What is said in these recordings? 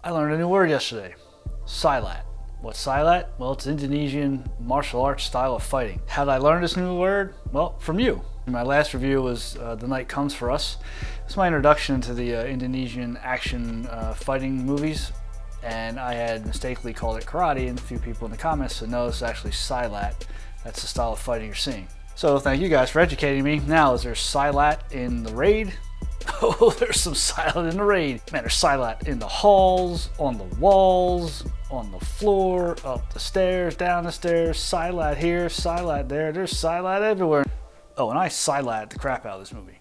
I learned a new word yesterday, Silat. What's Silat? Well, it's Indonesian martial arts style of fighting. How did I learn this new word? Well, from you. My last review was The Night Comes for Us. It's my introduction to the Indonesian action fighting movies, and I had mistakenly called it karate, and a few people in the comments said no, it's actually Silat. That's the style of fighting you're seeing. So thank you guys for educating me. Now, is there Silat in the raid? Oh, there's some Silat in the raid. Man, there's Silat in the halls, on the walls, on the floor, up the stairs, down the stairs. Silat here, Silat there. There's Silat everywhere. Oh, and I Silat the crap out of this movie.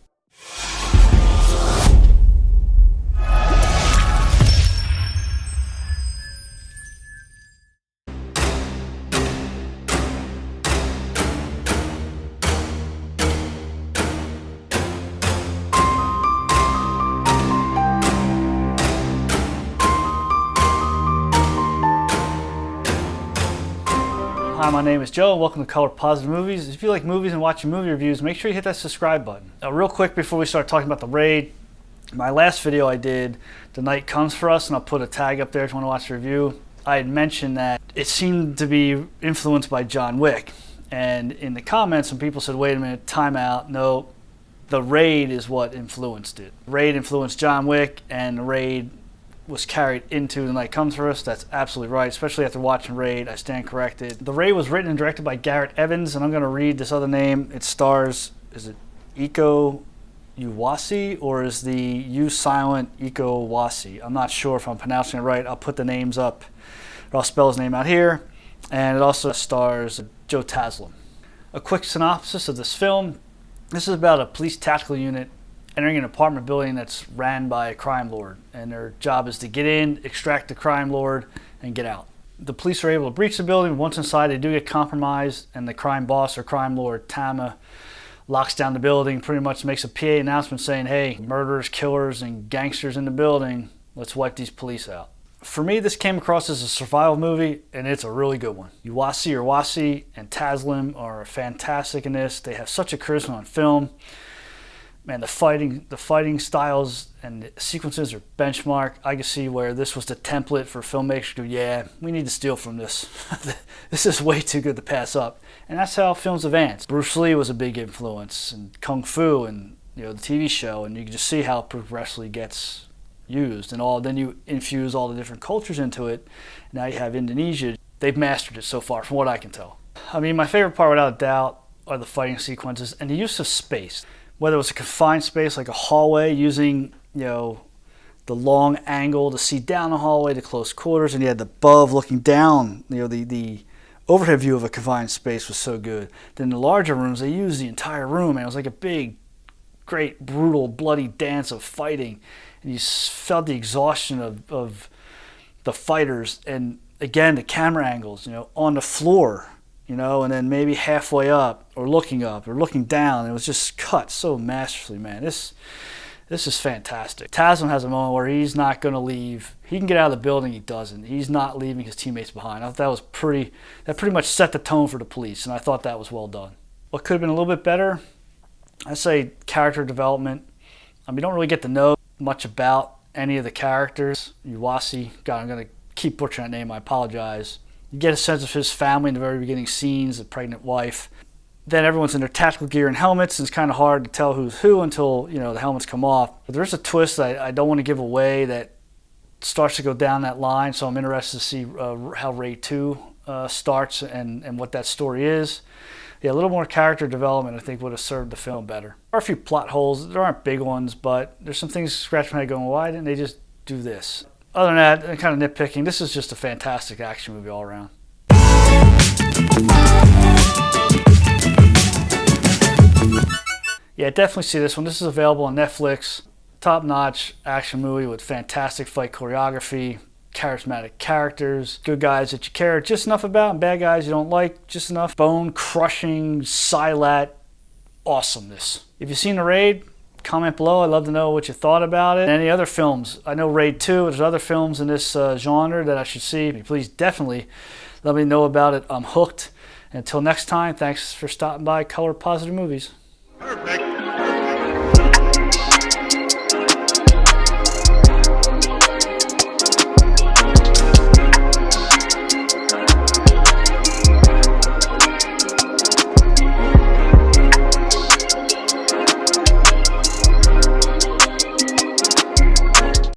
Hi, my name is Joe and welcome to Color Positive Movies. If you like movies and watching movie reviews, make sure you hit that subscribe button. Real quick before we start talking about the raid, my last video I did, The Night Comes for Us, and I'll put a tag up there if you want to watch the review. I had mentioned that it seemed to be influenced by John Wick. And in the comments, some people said, wait a minute, time out. No, the raid is what influenced it. The raid influenced John Wick, and the raid was carried into The Night Comes for Us. That's absolutely right, especially after watching Raid. I stand corrected. The Raid was written and directed by Gareth Evans, and I'm going to read this other name. It stars, is it Iko Uwais, or is the U silent Iko Uwais? I'm not sure if I'm pronouncing it right. I'll put the names up, or I'll spell his name out here. And it also stars Joe Taslim. A quick synopsis of this film. This is about a police tactical unit entering an apartment building that's ran by a crime lord, and their job is to get in, extract the crime lord, and get out. The police are able to breach the building. Once inside, they do get compromised, and the crime boss or crime lord, Tama, locks down the building, pretty much makes a PA announcement saying, hey, murderers, killers, and gangsters in the building, let's wipe these police out. For me, this came across as a survival movie, and it's a really good one. Uwais and Taslim are fantastic in this. They have such a charisma on film. Man, the fighting styles and the sequences are benchmark. I can see where this was the template for filmmakers to go, yeah, we need to steal from this. This is way too good to pass up. And that's how films advance. Bruce Lee was a big influence, and Kung Fu, and the TV show, and you can just see how it progressively gets used. And then you infuse all the different cultures into it. Now you have Indonesia. They've mastered it so far, from what I can tell. I mean, my favorite part, without a doubt, are the fighting sequences and the use of space. Whether it was a confined space like a hallway, using the long angle to see down the hallway to close quarters, and you had the above looking down, the overhead view of a confined space was so good. Then the larger rooms, they used the entire room, and it was like a big, great, brutal, bloody dance of fighting, and you felt the exhaustion of the fighters, and again the camera angles, on the floor. And then maybe halfway up or looking down. It was just cut so masterfully, man. This is fantastic. Taslim has a moment where he's not going to leave. He can get out of the building, he doesn't. He's not leaving his teammates behind. I thought that pretty much set the tone for the police, and I thought that was well done. What could have been a little bit better? I'd say character development. We don't really get to know much about any of the characters. Uwais, God, I'm going to keep butchering that name, I apologize. You get a sense of his family in the very beginning scenes, the pregnant wife. Then everyone's in their tactical gear and helmets, and it's kind of hard to tell who's who until the helmets come off. But there's a twist that I don't want to give away that starts to go down that line, so I'm interested to see how Raid 2 starts and what that story is. Yeah, a little more character development I think would have served the film better. There are a few plot holes. There aren't big ones, but there's some things scratching my head going, why didn't they just do this? Other than that, kind of nitpicking, this is just a fantastic action movie all around. Yeah, definitely see this one. This is available on Netflix. Top-notch action movie with fantastic fight choreography, charismatic characters, good guys that you care just enough about, and bad guys you don't like just enough. Bone-crushing, Silat awesomeness. If you've seen The Raid, comment below. I'd love to know what you thought about it. Any other films? I know Raid 2, there's other films in this genre that I should see. Please definitely let me know about it. I'm hooked. Until next time, thanks for stopping by Color Positive Movies. Perfect.